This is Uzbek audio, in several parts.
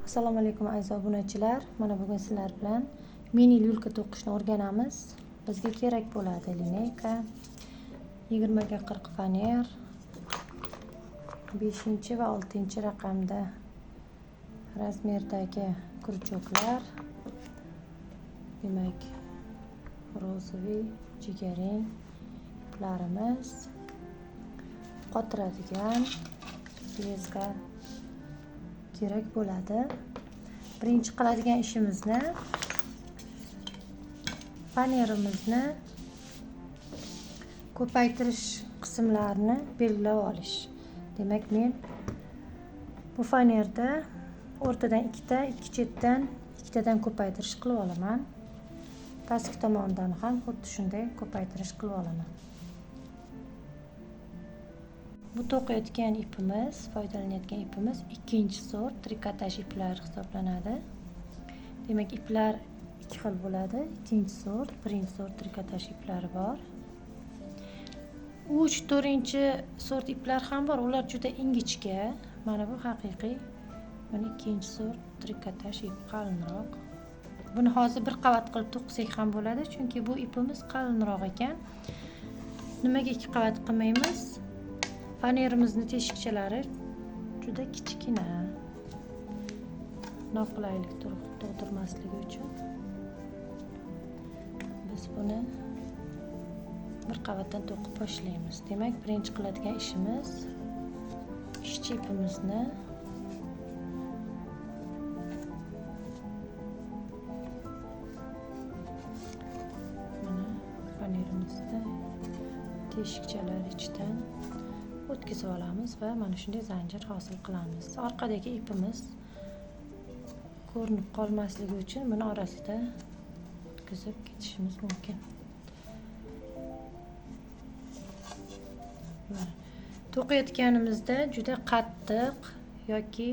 Assalomu alaykum aziz obunachilar. Mana bugun sizlar bilan mini lyulka to'qishni o'rganamiz. Bizga kerak bo'ladi lineyka, 20 ga 40 faner, 5 va 6 raqamda razmerdagi kurchoklar, demak rozoviy jigarrang iplarimiz, qotiradigan bezga kerak bo'ladi. Birinchi qiladigan ishimizni fanerimizni ko'paytirish qismlarini belgilab olish. Demak, men bu fanerda o'rtadan ikki chetdan ikkitadan ko'paytirish qilib olaman. Pastki tomonidan ham xuddi shunday ko'paytirish qilib olaman. Bu to'qiyotgan ipimiz, foydalanayotgan ipimiz ikkinchi sort trikotaj iplari hisoblanadi. Demak, iplar ikki xil bo'ladi. Ikkinchi sort, birinchi sort trikotaj iplari bor. 3-4 sort iplar ham bor. Ular juda ingichka. Mana bu haqiqiy. Mana ikkinchi sort trikotaj ip qalinroq. Buni hozir bir qavat qilib to'qisak ham bo'ladi, chunki bu ipimiz qalinroq ekan. Nimaga ikki qavat qilmaymiz? Fanerimizni teshikchalari juda kichkina. Noqulaylik tug'dirmasligi uchun biz buni bir qavatdan to'qib boshlaymiz. Demak, birinchi qiladigan ishimiz ishchi ipimizni mana fanerimizda teshikchalar ichidan o'tkazib olamiz va mana shunday zanjir hosil qilamiz. Orqadagi ipimiz ko'rinib qolmasligi uchun buni orasida o'tkazib ketishimiz mumkin. To'qiyotganimizda juda qattiq yoki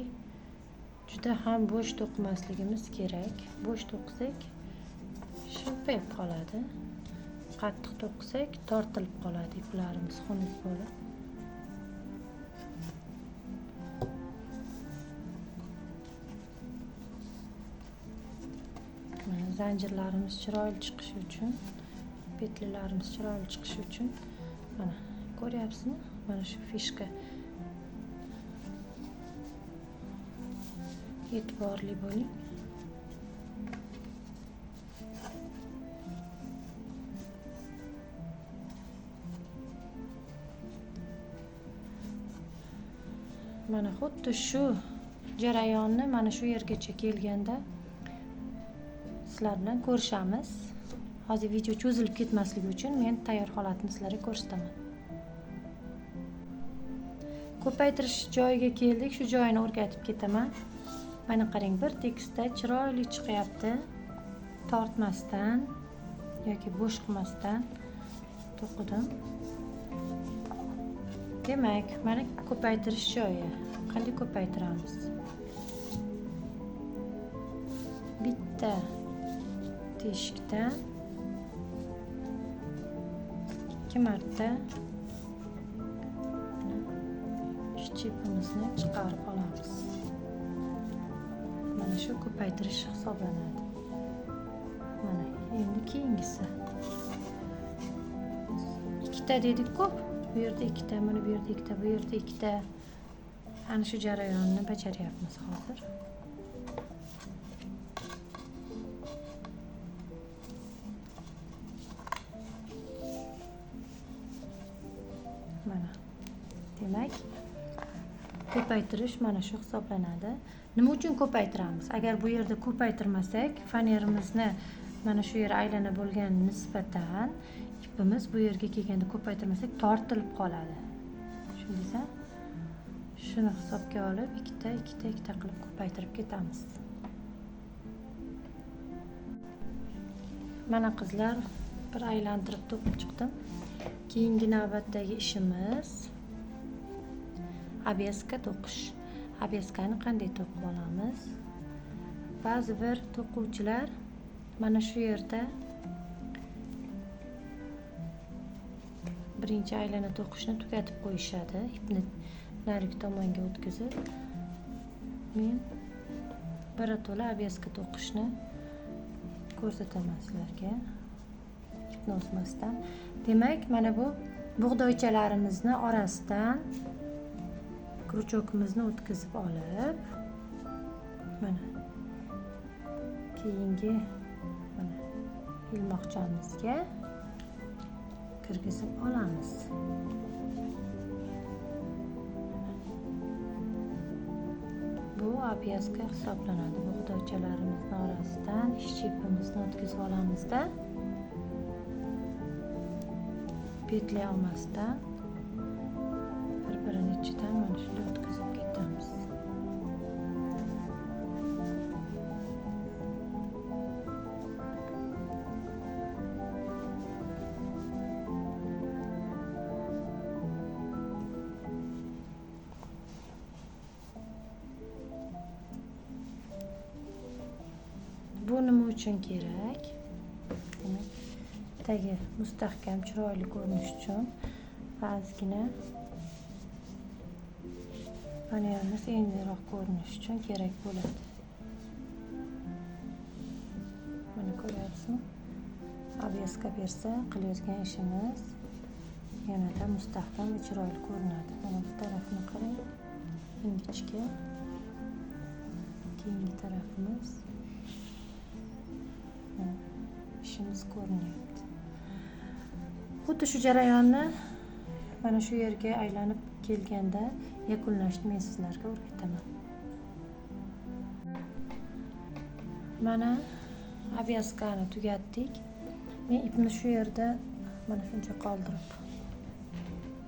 juda ham bo'sh to'qimasligimiz kerak. Bo'sh to'qisak shilpayib qoladi. Qattiq to'qisak tortilib qoladi iplarimiz xunuk bo'lib. Zanjirlarimiz chiroyli chiqishi uchun, petlilarimiz chiroyli chiqishi uchun mana ko'ryapsizmi? Mana shu fishka. E'tiborli bo'ling. Mana xuddi shu jarayonni mana shu yergacha kelganda sizlar bilan ko'rishamiz. Hozir video cho'zilib ketmasligi uchun men tayyor holatini sizlarga ko'rsataman. Ko'paytirish joyiga keldik. Shu joyini o'rgatib ketaman. Mana qarang, bir tekisda chiroyli chiqyapti. Tortmasdan yoki bo'sh qilmasdan to'qidim. Demak, mana ko'paytirish joyi. Qanday ko'paytiramiz? Bitta teshikdan 2 marta ishchi ipimizni chiqarib olamiz. Mana shu ko'paytirish hisoblanadi. Mana endi keyingisi. Ikkita dedik-ku, bu yerda ikkita, mana bu yerda ikkita, bu yerda ikkita. Ana shu jarayonni bajaryapmiz hozir. Mana. Demak, ko'paytirish mana shu hisoblanadi. Nima uchun ko'paytiramiz? Agar bu yerda ko'paytirmasak, fanerimizni mana shu yer aylana bo'lgan nisbatan ipimiz bu yerga kelganda ko'paytirmasak tortilib qoladi. Tushundingizmi? Shuni hisobga olib, ikkita qilib ko'paytirib ketamiz. Mana qizlar, bir aylantirib to'qib chiqdim. Keyingi navbatdagi ishimiz obyeska to'qish. Obyeskani qanday to'qib olamiz? Ba'zi bir to'quvchilar mana shu yerda birinchi aylana to'qishni tugatib qo'yishadi. Ipni narigi tomonga o'tkazib, men birato'la abiyasga to'qishni ko'rsataman sizlarga. Ipni o'smasdan. Demak, mana bu bug'doychalarimizni orasidan kruchokimizni o'tkazib olib, mana keyingi mana ilmoqchamizga kirgizib olamiz. Bu abyaska hisoblanadi. Bug'doychalarimizni orasidan ishchi ipimizni o'tkazib olamizda, petlay olmasdan bir-birini ichidan mana shunday o'tkazib ketamiz. Bu nima uchun kerak? Demak, tagi mustahkam, chiroyli ko'rinish uchun ozgina panelimiz endiroq ko'rinish uchun kerak bo'ladi. Mana ko'ryapsizmi? Abyaska bersa qilayotgan ishimiz yanada mustahkam va chiroyli ko'rinadi. Mana bu tarafini qarang, ingichka, keyingi tarafimiz ishimiz ko'rinyapti. Xuddi shu jarayonni mana shu yerga aylanib kelganda yakunlashni men sizlarga o'rgataman. Mana abyaskani tugatdik. Men ipni shu yerda mana shuncha qoldirib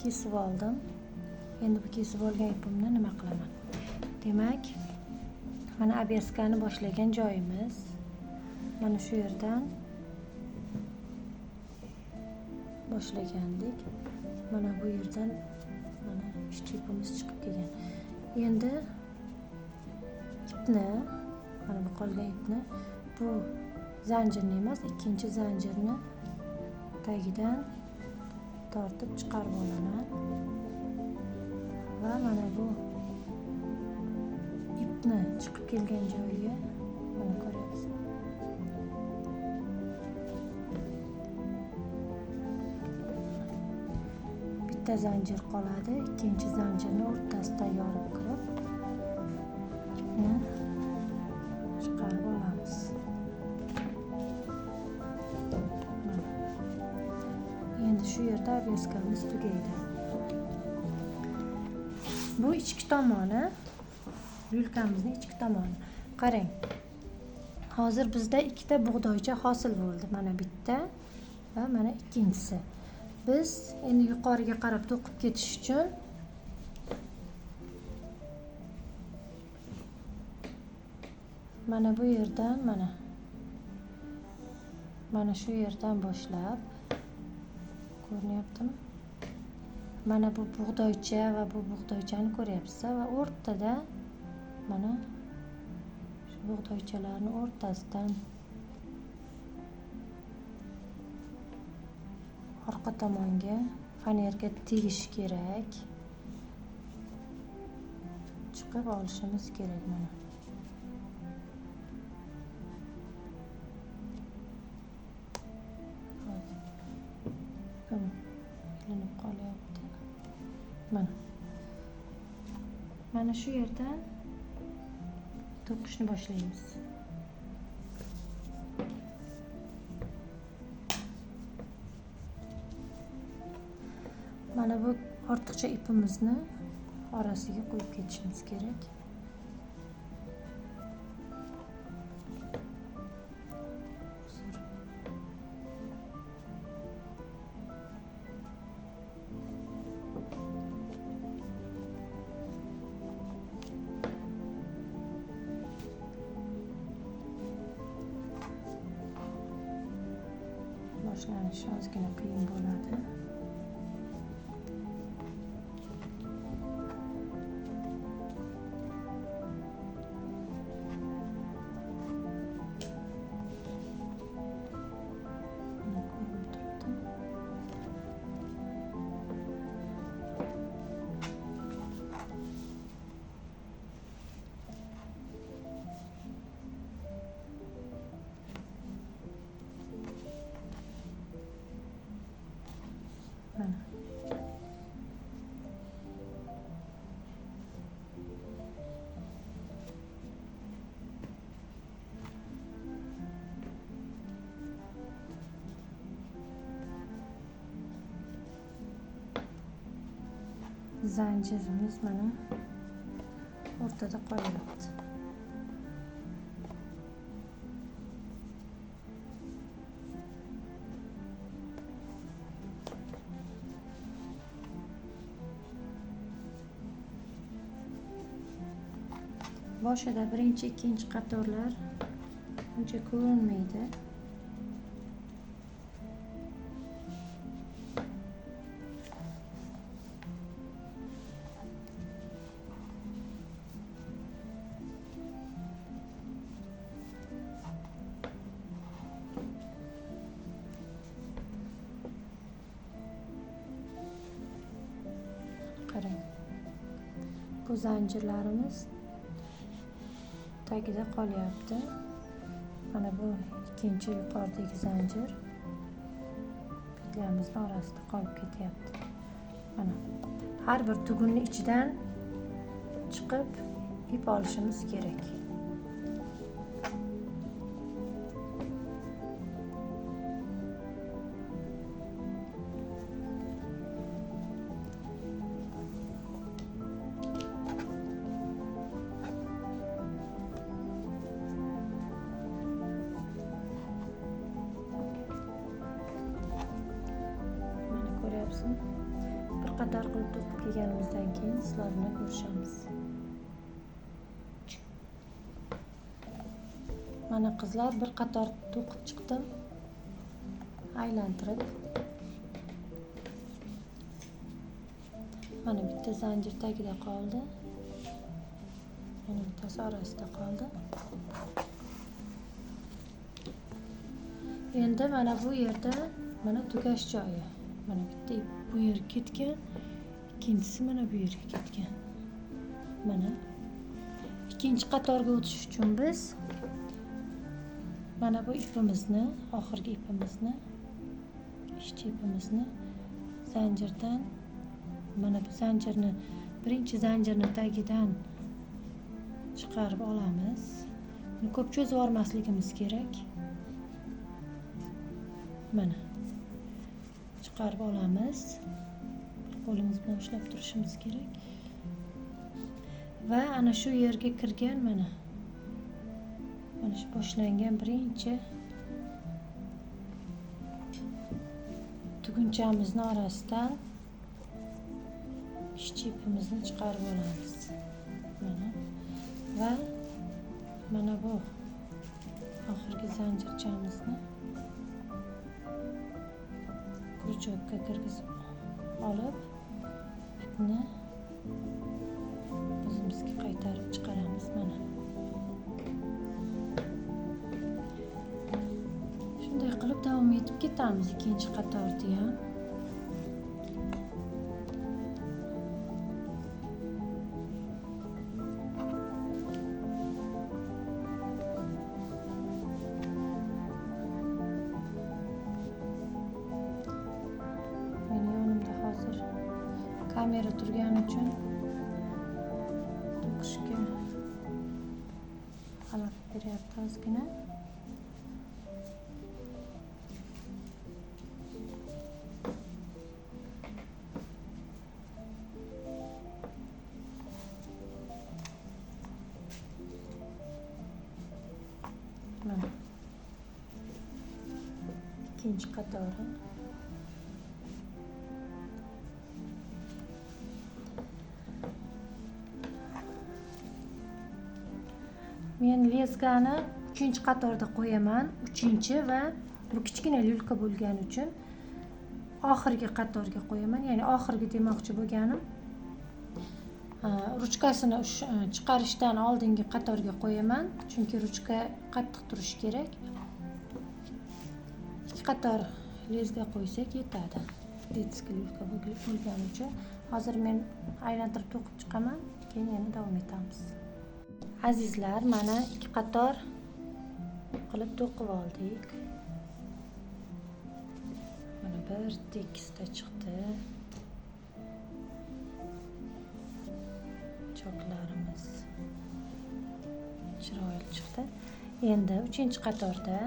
kesib oldim. Endi bu kesib olgan ipimni nima qilaman? Demak, mana abyaskani boshlagan joyimiz mana shu yerdan boshlagandik. Mana bu yerdan mana ishchi ipimiz chiqib kelgan. Endi ipni, mana bu qolgan ipni bu zanjirni emas, ikkinchi zanjirni tagidan tortib chiqarib olaman va mana bu ipni chiqib kelgan joyiga mana ko'ryapsiz. Bitta zanjir qoladi, ikkinchi zanjirni o'rtasidan yorib kirib ipni chiqarib olamiz. Endi shu yerda abyaskamiz tugaydi. Bu ichki tomoni, yulkamizning ichki tomoni. Qarang. Hozir bizda ikkita bug'doycha hosil bo'ldi. Mana bitta va mana ikkinchisi. Biz endi yuqoriga qarab to'qib ketish uchun mana bu yerdan mana shu yerdan boshlab ko'rinyaptimi? Mana bu bug'doycha va bu bug'doychani ko'ryapsiz va o'rtada mana shu bug'doychalarning o'rtasidan orqa tomonga fanerga tegishi kerak. Chiqib olishimiz kerak mana. Ilinib qolyapti. Mana shu yerdan to'qishni boshlaymiz. Mana bu ortiqcha ipimizni orasiga qo'yib ketishimiz kerak. Boshlanishi ozgina qiyin bo'ladi. zanjirimiz mana o'rtada qolyapti. Boshida birinchi, ikkinchi qatorlar uncha ko'rinmaydi. Qarang. Bu zanjirlarimiz tagida qolyapti. Mana bu ikkinchi yuqoridagi zanjir petlyamizning orasida qolib ketyapti. Mana har bir tugunni ichidan chiqib ip olishimiz kerak. Bir qator qilib to'qib kelganimizdan keyin sizlar bilan ko'rishamiz. Mana qizlar bir qator to'qib chiqdim. Aylantirib. Mana bitta zanjir tagida qoldi. Yana bittasi orasida qoldi. Endi mana bu yerda mana tugash joyi. Mana bitta ip bu yerga ketgan, ikkinchisi mana bu yerga ketgan. Mana ikkinchi qatorga o'tish uchun biz mana bu ipimizni, oxirgi ipimizni, ishchi ipimizni zanjirdan mana bu zanjirni birinchi zanjirni tagidan chiqarib olamiz. Buni ko'p cho'zib olmasligimiz kerak. Mana chiqarib olamiz. Qo'limiz bilan ushlab turishimiz kerak. Va ana shu yerga kirgan mana shu boshlangan birinchi tugunchamizni orasidan ishchi ipimizni chiqarib olamiz. Va mana bu oxirgi zanjirchamizni kurchokka kirgizib olib ipni o'zimizga qaytarib chiqaramiz. Mana shunday qilib davom etib ketamiz ikkinchi qatorda ham. Kamera turgani uchun to'qishga xalaqit beryapti ozgina. Mana ikkinchi qatori. Men leskani 3-qatorda qo'yaman. 3 va bu kichkina lyulka bo'lgani uchun oxirgi qatorga qo'yaman. Ya'ni oxirgi demoqchi bo'lganim, ruchkasini chiqarishdan oldingi qatorga qo'yaman, chunki ruchka qattiq turishi kerak. 2 qator lezga qo'ysak yetadi. Detskiy lyulka bo'lgani uchun hozir men aylantirib to'qib chiqaman, keyin yana davom etamiz. Azizlar, mana 2 qator qilib to'qib oldik. Mana bir tekisda chiqdi. Choklarimiz chiroyli chiqdi. Endi 3-qatorda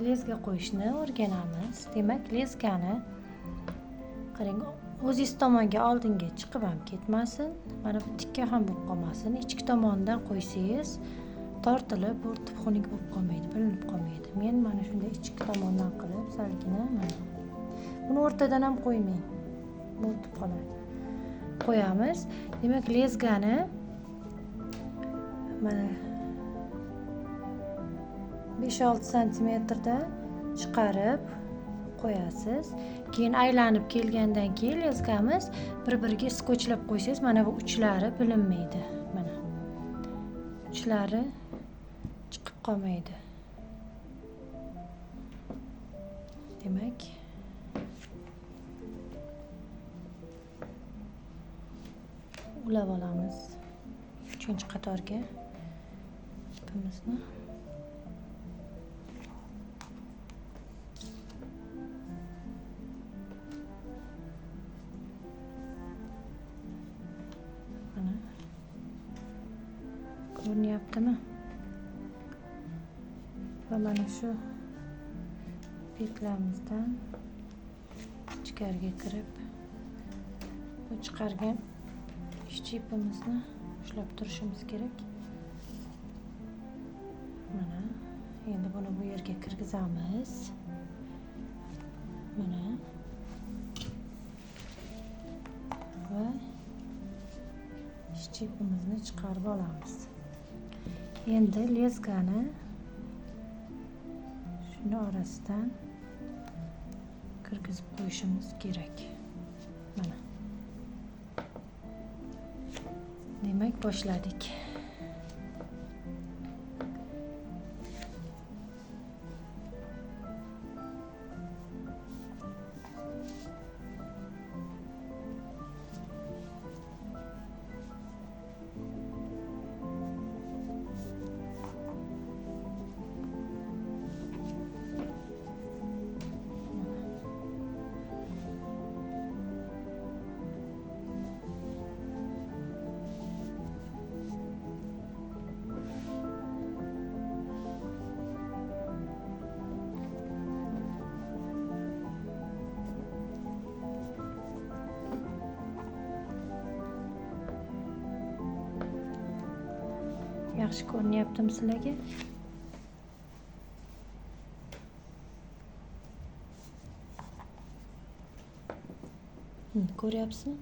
lezga qo'yishni o'rganamiz. Demak, lezgani qarang, o'zingiz tomonga oldinga chiqib ham ketmasin, mana bu tikka ham bo'lib qolmasin. Ichki tomonidan qo'ysangiz tortilib, o'rtib xunuk bo'lib qolmaydi, bilinib qolmaydi. Men mana shunday ichki tomondan qilib salgina mana. Buni o'rtadan ham qo'ymang. O'rtib qoladi. Qo'yamiz. Demak, lezgani mana 5-6 santimetrda chiqarib qo'yasiz. Keyin aylanib kelgandan keyin lezgamiz bir-biriga skotchlab qo'ysangiz, mana bu uchlari bilinmaydi. Mana. Uchlari chiqib qolmaydi. Demak, ulab olamiz 3-qatorga ipimizni. Mana ko'rinyaptimi? Va mana shu betlamizdan ichkariga kirib, bu chiqargan ishchi ipimizni ushlab turishimiz kerak. Mana endi buni bu yerga kirgizamiz. Mana va ishchi ipimizni chiqarib olamiz. Endi lezgani shuni orasidan kirgizib qo'yishimiz kerak. Mana. Demak, boshladik. Yaxshi ko'rinyaptimi sizlarga? Ko'ryapsizmi?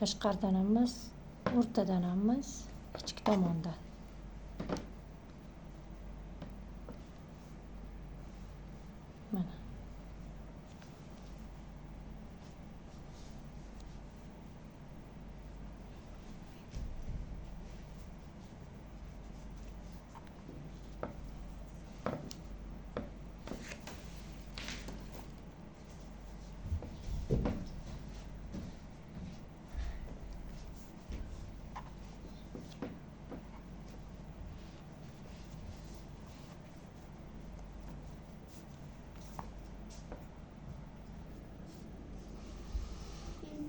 Tashqaridan ham emas, o'rtadan ham emas, ichki tomondan. Mana.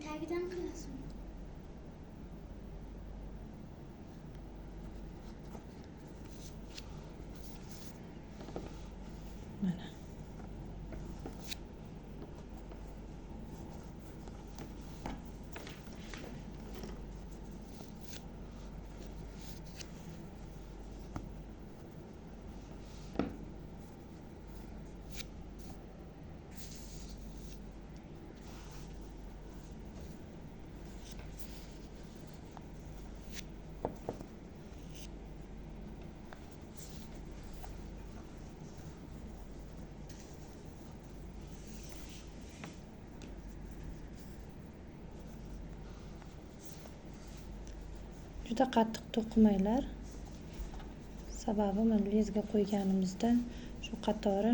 Tagidan qilasizmi? Mana. Juda qattiq to'qimanglar. Sababi mana lezga qo'yganimizda shu qatori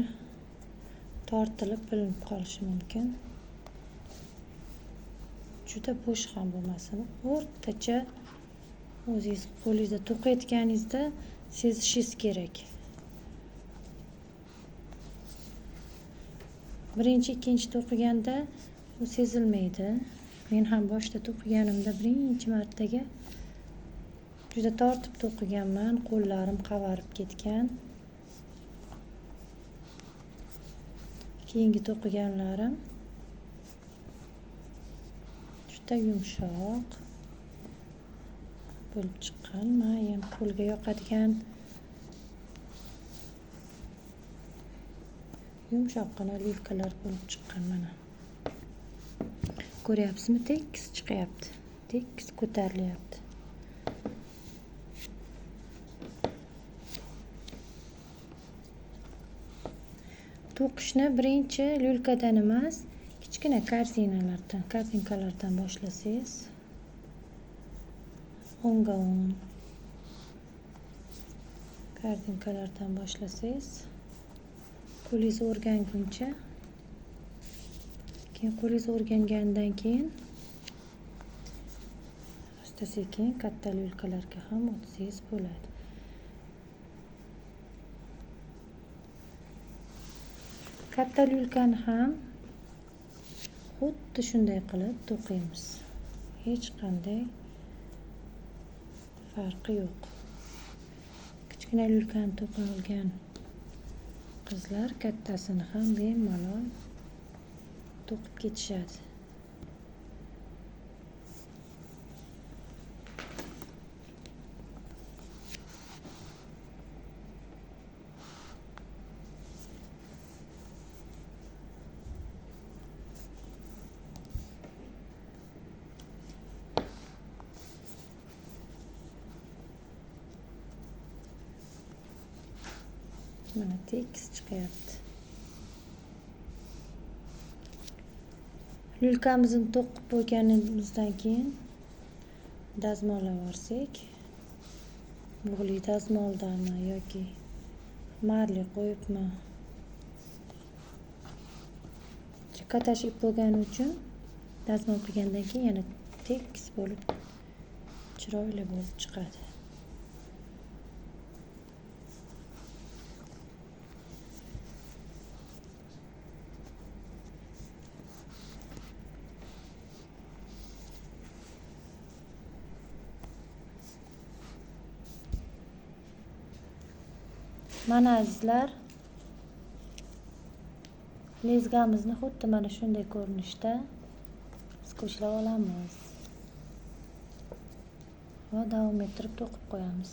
tortilib bilinib qolishi mumkin. Juda bo'sh ham bo'lmasin. O'rtacha o'zingiz qo'lingizda to'qiyotganingizda sezishingiz kerak. Birinchi, ikkinchi to'qiganda bu sezilmaydi. Men ham boshda to'qiganimda birinchi martaga juda tortib to'qiganman, qo'llarim qavarib ketgan. Keyingi to'qiganlarim juda yumshoq bo'lib chiqqan. Men ham qo'lga yoqadigan yumshoqqina lyulkalar bo'lib chiqqan mana. Ko'ryapsizmi? Tekis chiqyapti. Tekis ko'tarilyapti. To'qishni birinchi lyulkadan emas, kichkina korzinkalardan boshlasangiz, o'nga-o'ng korzinkalardan boshlasangiz, qo'lingiz o'rganguncha, keyin qo'lingiz o'rgangandan keyin asta-sekin katta lyulkalarga ham o'tsangiz bo'ladi. Katta lyulkani ham xuddi shunday qilib to'qiymiz. Hech qanday farqi yo'q. Kichkina lyulkani to'qa olgan qizlar kattasini ham bemalol to'qib ketishadi. Mana tekis chiqyapti. Lyulkamizni to'qib bo'lganimizdan keyin dazmollab olsak, bug'li dazmoldami yoki marli qo'yibmi, trikotaj ip bo'lgani uchun dazmol qilgandan keyin yana tekis bo'lib, chiroyli bo'lib chiqadi. Mana azizlar, lezgamizni xuddi mana shunday ko'rinishda skotchlab olamiz va davom ettirib to'qib qo'yamiz.